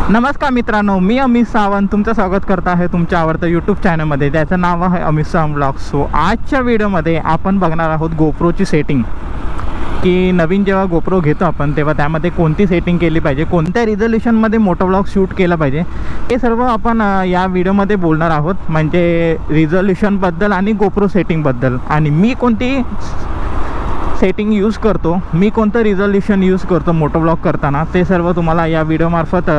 नमस्कार मित्रांनो, मी अमित सावंत तुमचं स्वागत करत आहे तुमच्या आवडत्या यूट्यूब चॅनलमध्ये, ज्याचं नाव आहे अमित सावंत ब्लॉग. सो आजच्या व्हिडिओमध्ये आपण बघणार आहोत गोप्रोची सेटिंग, की नवीन जेव्हा गोप्रो घेतो आपण तेव्हा त्यामध्ये कोणती सेटिंग केली पाहिजे, कोणत्या रिझोल्यूशनमध्ये मोठा व्लॉग शूट केला पाहिजे, हे सर्व आपण या व्हिडिओमध्ये बोलणार आहोत. म्हणजे रिझोल्यूशनबद्दल आणि गोप्रो सेटिंगबद्दल, आणि मी कोणती सेटिंग यूज़ करतो, मी कोणतं रिझोल्यूशन यूज़ करतो मोटो व्लॉग करताना, ते सर्व तुम्हाला या व्हिडिओमार्फत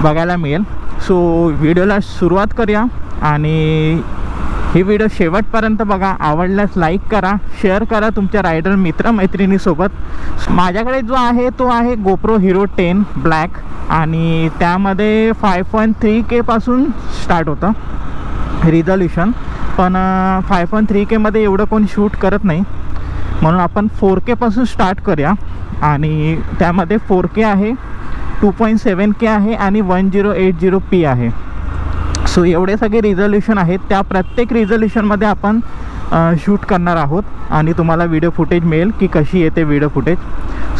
बघायला मिळेल. सो व्हिडिओला सुरुवात करूया आणि ही व्हिडिओ शेवटपर्यंत बघा. आवडल्यास लाईक करा, शेअर करा तुमच्या रायडर मित्रमैत्रिणीसोबत. माझ्याकडे जो आहे तो आहे गोप्रो हिरो 10 ब्लॅक, आणि त्यामध्ये 5.3K पासून स्टार्ट होतं रिझोल्यूशन. पण 5.3K मध्ये एवढं कोणी शूट करत नाही, म्हणून आपण 4K पासून स्टार्ट करूया. आणि त्यामध्ये 4K आहे, 2.7K आहे आणि 1080p आहे. सो एवढे सगळे रिझोल्यूशन आहेत. त्या प्रत्येक रिझोल्यूशनमध्ये आपण शूट करणार आहोत आणि तुम्हाला व्हिडिओ फुटेज मिळेल की कशी येते व्हिडिओ फुटेज.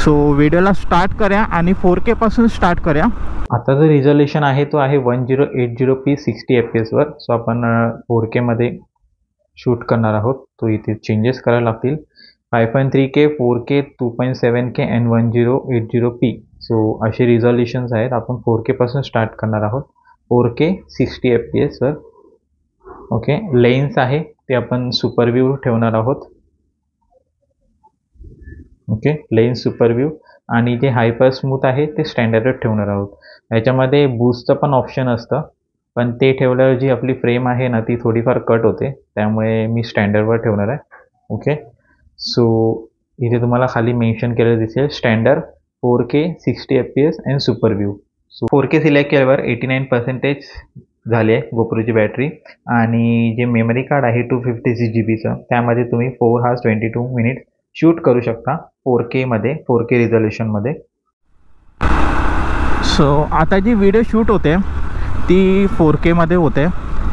सो व्हिडिओला स्टार्ट करूया आणि 4K पासून स्टार्ट करूया. आता जो रिझोल्यूशन आहे तो आहे 1080p 60 fps वर. सो आपण 4K मध्ये शूट करणार आहोत. तो इथे चेंजेस करायला लागतील. 5.3K, 4K, 2.7K and 1080p. So असे रिझोल्यूशन्स आहेत. आपण 4K पासून स्टार्ट करणार आहोत. 4K 60 fps वर. ओके, लेन्स आहे ते आपण सुपर व्ह्यू ठेवणार आहोत. Okay, lens super view. आणि जे हायपर स्मूथ आहे ते स्टँडर्ड ठेवणार आहोत. याच्यामध्ये बूस्टचं पण ऑप्शन असतं, पण ते ठेवल्यावर जी आपली फ्रेम आहे ना ती थोडीफार कट होते, त्यामुळे मी स्टँडर्डवर ठेवणार आहे. ओके, सो इथे तुम्हाला खाली मेन्शन केलेलं दिसेल standard 4K 60 fps and super view. So 4K select केल्यावर 89% झाली आहे गोप्रोची बॅटरी. आणि जे मेमरी कार्ड आहे 256 GBचं, त्यामध्ये तुम्ही 4 hours 22 minutes शूट करू शकता 4K मध्ये, 4K रिझोल्यूशनमध्ये. सो आता जी व्हिडिओ शूट होते ती 4K मध्ये होते,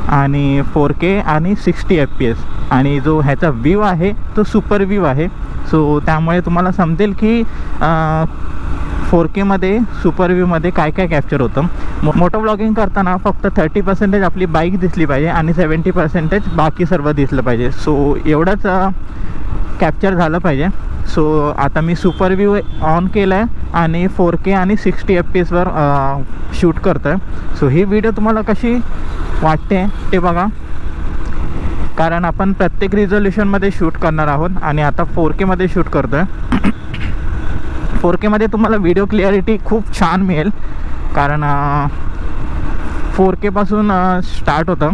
आणि 4K आणि 60 fps. आणि जो ह्याचा व्ह्यू आहे तो सुपर व्ह्यू आहे. सो त्यामुळे तुम्हाला समजेल की 4K मध्ये सुपर व्ह्यूमध्ये काय काय कॅप्चर होतं. मोटो व्लॉगिंग करताना फक्त 30% आपली बाईक दिसली पाहिजे आणि 70% बाकी सर्व दिसलं पाहिजे. सो एवढंच कॅप्चर झालं पाहिजे. सो आता मी सुपर व्ह्यू ऑन केला आहे आणि 4K आणि 60 fps वर शूट करतो आहे. सो ही व्हिडिओ तुम्हाला कशी वाटते ते बघा, कारण आपण प्रत्येक रिझोल्यूशनमध्ये शूट करणार आहोत. आणि आता 4K मध्ये शूट करतो आहे. 4K मध्ये तुम्हाला व्हिडिओ क्लिअरिटी खूप छान मिळेल, कारण 4K पासून स्टार्ट होतं.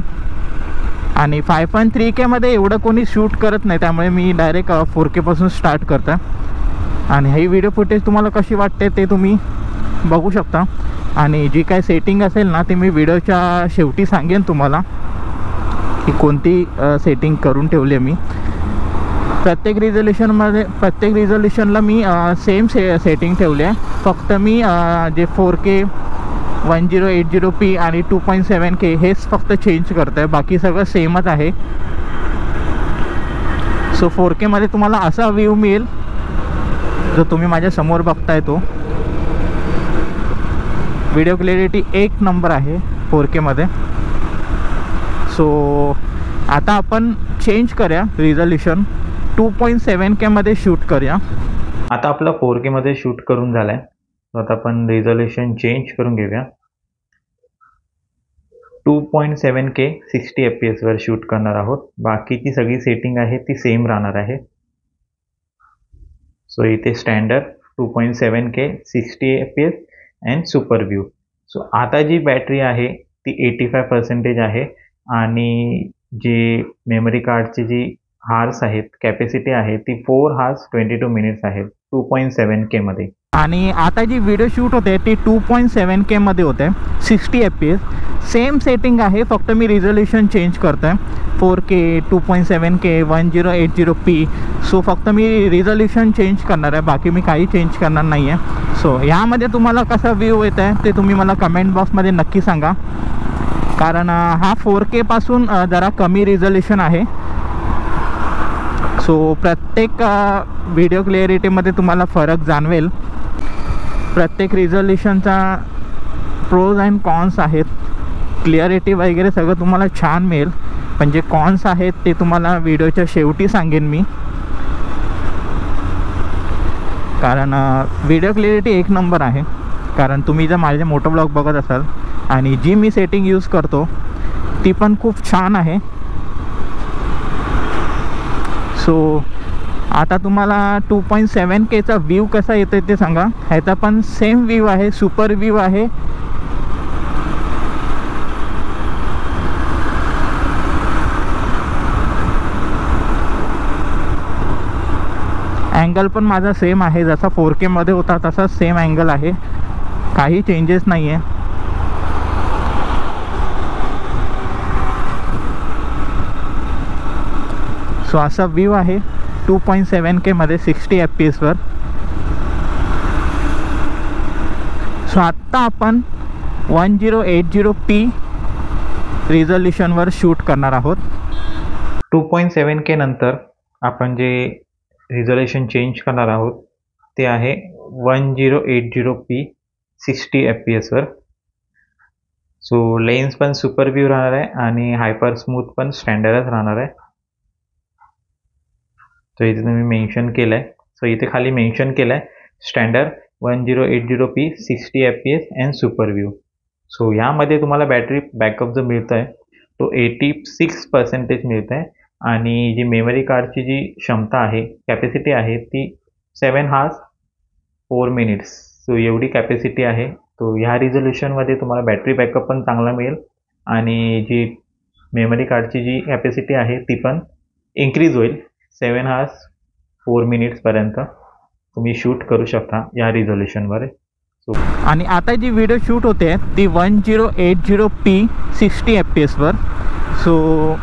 आणि 5.3K मध्ये एवढं कोणी शूट करत नाही, त्यामुळे मी डायरेक्ट 4K पासून स्टार्ट करतो. आणि ही व्हिडिओ फुटेज तुम्हाला कशी वाटते ते तुम्ही बघू शकता. आणि जी काय सेटिंग असेल ना ते मी व्हिडिओच्या शेवटी सांगेन तुम्हाला की कोणती सेटिंग करून ठेवली आहे मी. प्रत्येक रिझोल्यूशनला मी सेम सेटिंग ठेवली आहे. फक्त मी जे 4K 1080p आणि 2.7K हेच फक्त चेंज करतो आहे, बाकी सगळं सेमच आहे. सो 4K मध्ये तुम्हाला असा व्ह्यू मिळेल जो तुम्ही माझ्या समोर बघताय. तो व्हिडिओ क्लॅरिटी एक नंबर आहे 4K मध्ये. सो आता आपण चेंज करूया रिझोल्यूशन, 2.7K मध्ये शूट करूया. आता आपला 4K मध्ये शूट करून झालाय. आता आपण रिझोल्यूशन चेंज करून घेऊया. 2.7K 60 fps वर शूट करणार आहोत. बाकीची सगळी सेटिंग आहे ती सेम राहणार आहे. सो इथे standard 2.7K 60 fps and super view. So आता जी बॅटरी आहे ती 85% आहे. आणि जे मेमरी कार्डची जी हार्स आहेत, कॅपॅसिटी आहे ती 4 hours 22 minutes आहे 2.7K मध्ये. आणि आता जी व्हिडिओ शूट होते ती 2.7K मध्ये होते, 60 fps. सेम सेटिंग आहे, फक्त मी रिझोल्यूशन चेंज करतो आहे. 4K, 2.7K, 1080p. सो फक्त मी रिझोल्यूशन चेंज करणार आहे, बाकी मी काही चेंज करणार नाही आहे. सो यामध्ये तुम्हाला कसा व्ह्यू येत आहे ते तुम्ही मला कमेंट बॉक्समध्ये नक्की सांगा, कारण हा 4K पासून जरा कमी रिझोल्यूशन आहे. सो प्रत्येक व्हिडिओ क्लिअरिटीमध्ये तुम्हाला फरक जाणवेल. प्रत्येक रिझोल्युशनचा प्रोज अँड कॉन्स आहेत. क्लिअरिटी वगैरे सगळं तुम्हाला छान मिळेल, पण जे कॉन्स आहेत ते तुम्हाला व्हिडिओच्या शेवटी सांगेन मी. कारण व्हिडिओ क्लिअरिटी एक नंबर आहे. कारण तुम्ही जर माझे मोटो ब्लॉग बघत असाल आणि जी मी सेटिंग यूज करतो ती पण खूप छान आहे. सो आता तुम्हाला 2.7Kचा व्ह्यू कसा येतो ते सांगा. ह्याचा पण सेम व्ह्यू आहे, सुपर व्ह्यू आहे. अँगल पण माझा सेम आहे, जसा 4K मध्ये होता तसा सेम अँगल आहे, काही चेंजेस नाही आहे. सो असा व्ह्यू आहे 2.7K मध्ये 60 FPS वर. सो आत्ता आपण 1080p रिझोल्युशनवर शूट करणार आहोत. 2.7K नंतर आपण जे रिझोल्युशन चेंज करणार आहोत ते आहे 1080p 60 FPS वर. सो लेन्स पण सुपर व्ह्यू राहणार आहे आणि हायपर स्मूथ पण स्टँडर्डच राहणार आहे. सो इथे तुम्ही मेन्शन केलं आहे. सो इथे खाली मेन्शन केलं आहे standard 1080p 60 FPS and super view. So ह्यामध्ये तुम्हाला बॅटरी बॅकअप जो मिळतो आहे तो 86% मिळत आहे आणि जी मेमरी कार्डची जी क्षमता आहे, कॅपॅसिटी आहे ती 7 hours 4 minutes. सो एवढी कॅपॅसिटी आहे. तो ह्या रिझोल्युशनमध्ये तुम्हाला बॅटरी बॅकअप पण चांगला मिळेल आणि जी मेमरी कार्डची जी कॅपॅसिटी आहे ती पण इन्क्रीज होईल. 7 hours 4 minutes पर्यंत तुम्ही शूट करू शकता या रिझोल्युशनवर. आणि आता जी व्हिडिओ शूट होते ती 1080p 60 FPS वर. सो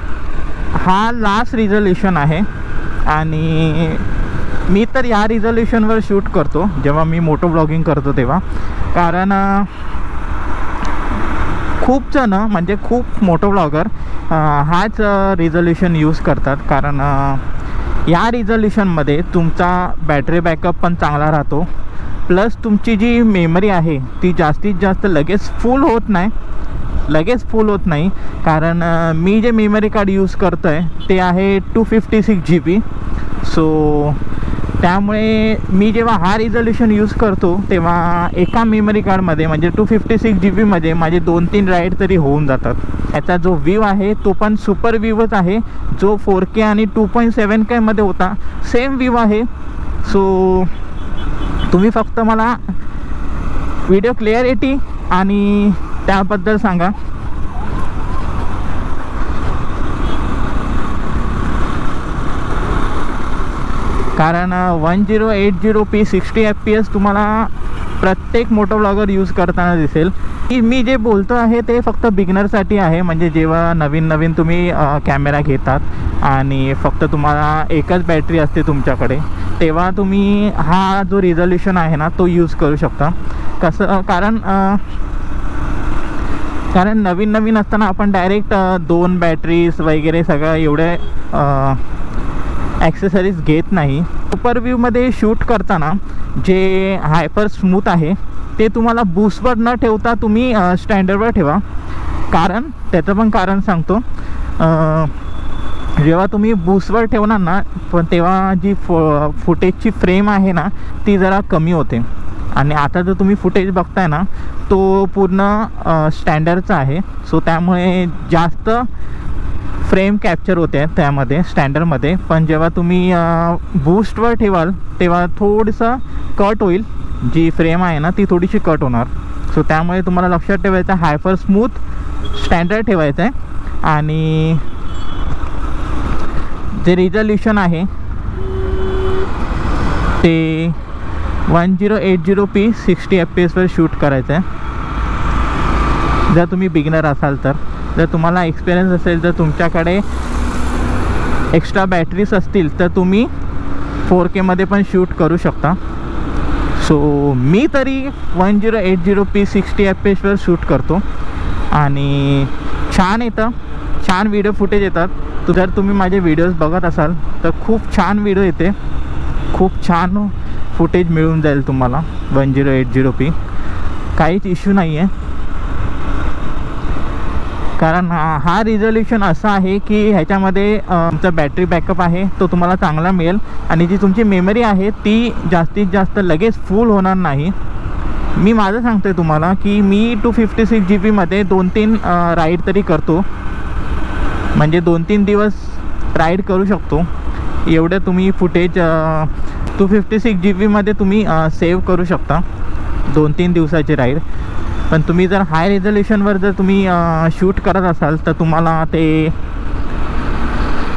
हा लास्ट रिझोल्युशन आहे आणि मी तर या रिझोल्युशनवर शूट करतो जेव्हा मी मोटो ब्लॉगिंग करतो तेव्हा. कारण खूप जण म्हणजे खूप मोटो ब्लॉगर हाच रिझोल्युशन यूज करतात. कारण या रिझोल्युशनमध्ये तुमचा बॅटरी बॅकअप पण चांगला राहतो, प्लस तुमची जी मेमरी आहे ती जास्तीत जास्त लगेच फुल होत नाही. कारण मी जे मेमरी कार्ड यूज करतो आहे ते आहे 256 GB. सो त्यामुळे मी जेव्हा हा रिझोल्युशन यूज करतो तेव्हा एका मेमरी कार्डमध्ये म्हणजे 256 GB मध्ये माझे 2-3 राईड तरी होऊन जातात. याचा जो व्ह्यू आहे तो पण सुपर व्ह्यूच आहे, जो 4K आणि 2.7K मध्ये होता सेम व्ह्यू आहे. सो तुम्ही फक्त मला व्हिडिओ क्लिअरिटी आणि त्याबद्दल सांगा. कारण 1080p 60 FPS तुम्हाला प्रत्येक मोटो ब्लॉगर यूज करताना दिसेल. की मी जे बोलतो आहे ते फक्त बिगिनरसाठी आहे. म्हणजे जेव्हा नवीन तुम्ही कॅमेरा घेतात आणि फक्त तुम्हाला एकच बॅटरी असते तुमच्याकडे, तेव्हा तुम्ही हा जो रिझोल्युशन आहे ना तो यूज करू शकता. कसं कारण नवीन असताना आपण डायरेक्ट 2 बॅटरीज वगैरे सगळं एवढे ॲक्सेसरीज घेत नाही. सुपर व्ह्यूमध्ये शूट करताना जे हायपर स्मूथ आहे ते तुम्हाला बूस्टवर न ठेवता तुम्ही स्टँडर्डवर ठेवा. कारण त्याचं पण कारण सांगतो. जेव्हा तुम्ही बूस्टवर ठेवणार ना पण तेव्हा जी फुटेजची फ्रेम आहे ना ती जरा कमी होते. आणि आता जो तुम्ही फुटेज बघताय ना तो पूर्ण स्टँडर्डचा आहे. सो त्यामुळे जास्त फ्रेम कॅप्चर होते त्यामध्ये स्टँडर्डमध्ये. पण जेव्हा तुम्ही बूस्टवर ठेवाल तेव्हा थोडंसं कट होईल, जी फ्रेम आहे ना ती थोडीशी कट होणार. सो त्यामुळे तुम्हाला लक्षात ठेवायचं हायपर स्मूथ स्टँडर्ड ठेवायचं आहे. आणि जे रिझोल्युशन आहे ते 1080p 60 FPS वर शूट करायचं आहे. जर तुम्ही बिगिनर असाल तर. जर तुम्हाला एक्सपिरियन्स असेल, जर तुमच्याकडे एक्स्ट्रा बॅटरीज असतील तर तुम्ही 4K मध्ये पण शूट करू शकता. सो मी तरी 1080p 60 FPS वर शूट करतो आणि छान येतं, छान व्हिडिओ फुटेज येतात. जर तुम्ही माझे व्हिडिओज बघत असाल तर खूप छान व्हिडिओ येते, खूप छान फुटेज मिळून जाईल तुम्हाला 1080p. काहीच इश्यू नाही आहे, कारण हा रिझोल्युशन असा आहे की ह्याच्यामध्ये तुमचा बॅटरी बॅकअप आहे तो तुम्हाला चांगला मिळेल, आणि जी तुमची मेमरी आहे ती जास्तीत जास्त लगेच फुल होणार नाही. मी माझं सांगतो आहे तुम्हाला की मी 256 GB मध्ये 2-3 राईड तरी करतो, म्हणजे 2-3 दिवस राईड करू शकतो. एवढं तुम्ही फुटेज 256 GB मध्ये तुम्ही सेव्ह करू शकता 2-3 दिवसाची राईड. पण तुम्ही जर हाय रिझोल्युशनवर जर तुम्ही शूट करत असाल तर तुम्हाला ते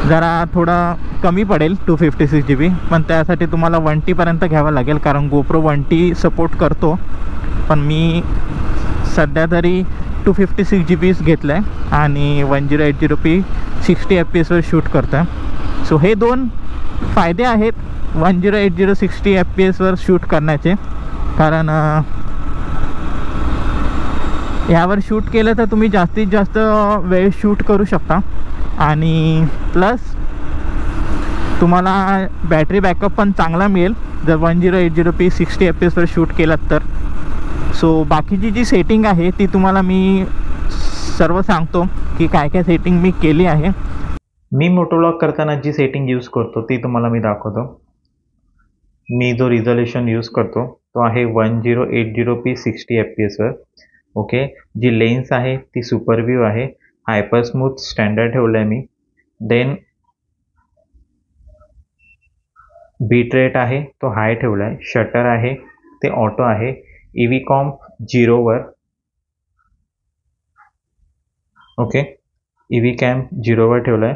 जरा थोडं कमी पडेल 256 GB. पण त्यासाठी तुम्हाला 1T पर्यंत घ्यावं लागेल, कारण GoPro 1T सपोर्ट करतो. पण मी सध्या तरी 256 GB घेतलं आहे आणि 1080p 60 fps शूट करतो आहे. सो हे 2 फायदे आहेत 1080 60 fps शूट करण्याचे, कारण यावर शूट केलं तर तुम्ही जास्तीत जास्त वेळ शूट करू शकता, आणि प्लस तुम्हाला बॅटरी बॅकअप पण चांगला मिळेल जर 1080p 60 fps शूट केलात तर. सो बाकीची जी सेटिंग आहे ती तुम्हाला मी सर्व सांगतो की काय काय सेटिंग मी केली आहे. मी मोटोव्लॉग करताना जी सेटिंग यूज करतो ती तुम्हाला मी दाखवतो. मी जो रिझोल्युशन यूज करतो तो आहे 1080p 60 fps ओके. जी लेन्स आहे ती सुपर व्यू आहे. हायपर स्मूथ स्टँडर्ड ठेवलं आहे मी. देन बीट रेट आहे तो हाय ठेवला आहे. शटर आहे ते ऑटो आहे. EVCOM 0 okay. EVCOM 0 ठेवला आहे.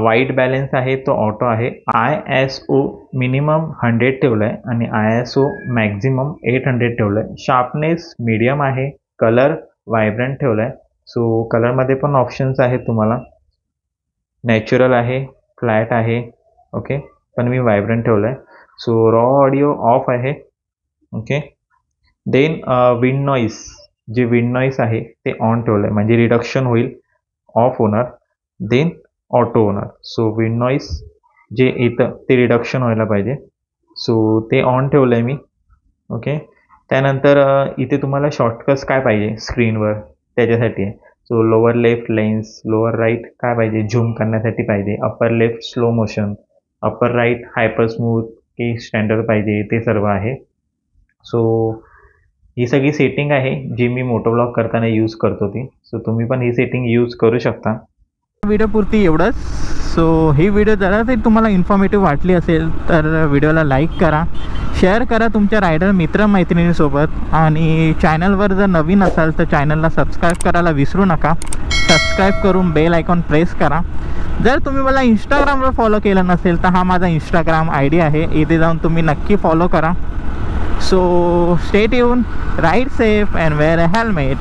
व्हाईट बॅलन्स आहे तो ऑटो आहे. ISO मिनिमम 100 ठेवला आहे आणि ISO मॅक्झिमम 800 ठेवला आहे. शार्पनेस मीडियम आहे. कलर व्हायब्रंट ठेवला आहे. सो कलरमध्ये पण ऑप्शन्स आहेत तुम्हाला. नॅचरल आहे, फ्लॅट आहे ओके, पण मी व्हायब्रंट ठेवलं आहे. सो रॉ ऑडिओ ऑफ आहे ओके. देन विंड नॉईस, जे विंड नॉईस आहे ते ऑन ठेवलं आहे, म्हणजे रिडक्शन होईल, ऑफ होणार, देन ऑटो होणार. सो विंड नॉईस जे येतं ते रिडक्शन व्हायला पाहिजे. सो ते ऑन ठेवलं आहे मी ओके. त्यानंतर इथे तुम्हाला शॉर्टकट्स काय पाहिजे स्क्रीनवर त्याच्यासाठी आहे. So lower left lens, lower right काय पाहिजे झूम करण्यासाठी पाहिजे, upper left slow motion, upper right hyper smooth की स्टँडर्ड पाहिजे, ते सर्व आहे. सो ही सगळी सेटिंग आहे जी मी मोटोव्लॉग करताना यूज करतो ती. सो तुम्ही पण ही सेटिंग यूज करू शकता. व्हिडिओपुरती एवढंच. सो ही व्हिडिओ जरा तरी तुम्हाला इन्फॉर्मेटिव्ह वाटली असेल तर व्हिडिओला लाईक करा, शेअर करा तुमच्या रायडर मित्रमैत्रिणींसोबत, आणि चॅनलवर जर नवीन असाल तर चॅनलला सबस्क्राईब करायला विसरू नका. सबस्क्राईब करून बेल आयकॉन प्रेस करा. जर तुम्ही मला इंस्टाग्रामवर फॉलो केलं नसेल तर हा माझा इंस्टाग्राम ID आहे, इथे जाऊन तुम्ही नक्की फॉलो करा. So stay tune, ride safe and wear a helmet.